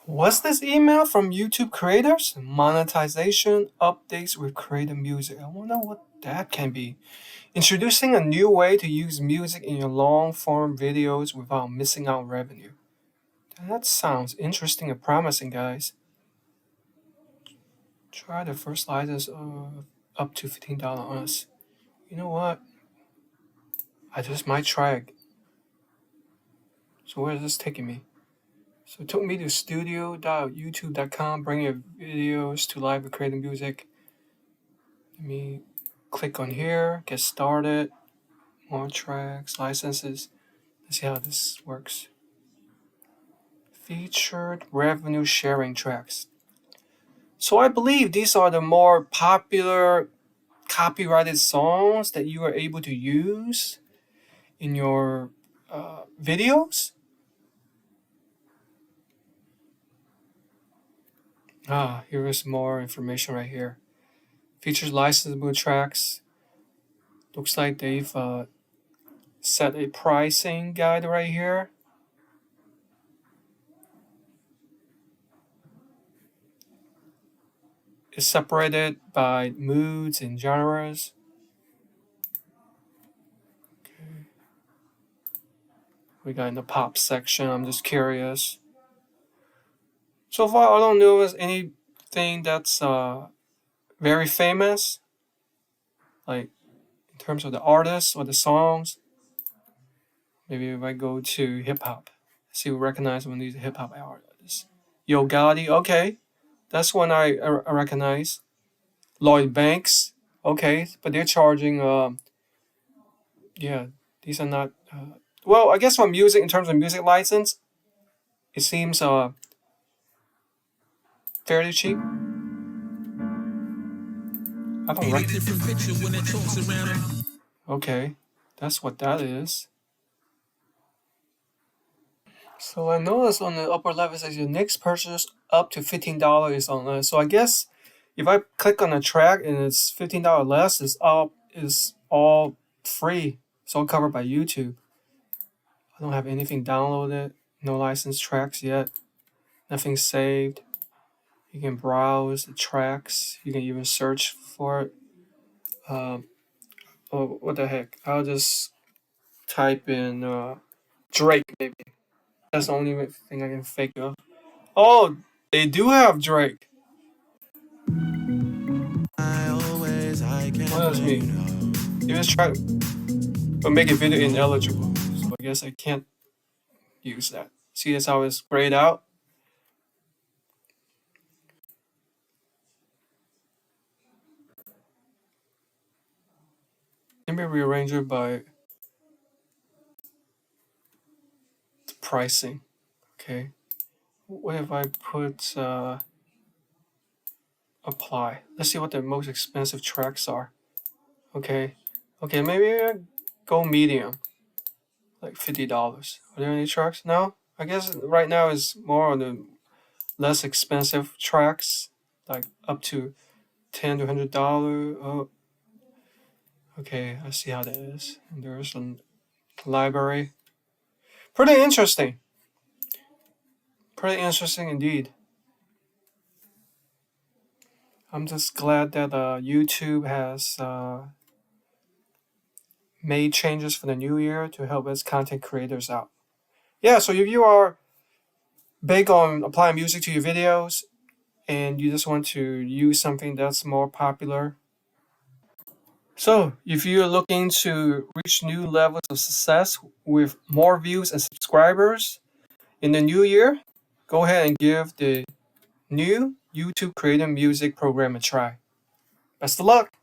What's this email from YouTube creators? Monetization updates with creative music. I wonder what that can be. Introducing a new way to use music in your long form videos without missing out revenue. That sounds interesting and promising, guys. Try the first license of up to $15 on us. You know what? I just might try it. So where is this taking me? So it took me to studio.youtube.com, bring your videos to live with creative music. Let me click on here, get started, more tracks, licenses. Let's see how this works. Featured revenue sharing tracks. So I believe these are the more popular copyrighted songs that you are able to use in your videos. Here is more information right here. Features licensable tracks. Looks like they've set a pricing guide right here. It's separated by moods and genres. Okay. We got in the pop section. I'm just curious. So far, I don't know if there's anything that's very famous, like in terms of the artists or the songs. Maybe if I go to hip hop, see, we recognize one of these hip hop artists. Yo Gotti, okay, that's one I recognize. Lloyd Banks, okay, but they're charging. Yeah, these are not. Well, I guess for music, in terms of music license, it seems fairly cheap. I don't Okay, that's what that is. So I noticed on the upper left it says your next purchase up to $15 is on us. So I guess if I click on a track and it's $15 less, it's all free. It's all covered by YouTube. I don't have anything downloaded, no licensed tracks yet, nothing saved. You can browse the tracks. You can even search for it. Oh, what the heck? I'll just type in Drake, maybe. That's the only thing I can think of. Oh, they do have Drake. What does mean? You just try, but make a video ineligible. So I guess I can't use that. See, that's how it's grayed out. Let me rearrange it by the pricing. Okay. What if I put apply? Let's see what the most expensive tracks are. Okay. Okay, maybe I go medium, like $50. Are there any tracks? No? I guess right now is more on the less expensive tracks, like up to $10 to $100. Oh, okay, I see how that is. And there's a library. Pretty interesting. Pretty interesting indeed. I'm just glad that YouTube has made changes for the new year to help its content creators out. Yeah, so if you are big on applying music to your videos and you just want to use something that's more popular. So, if you're looking to reach new levels of success with more views and subscribers in the new year, go ahead and give the new YouTube Creative Music program a try. Best of luck!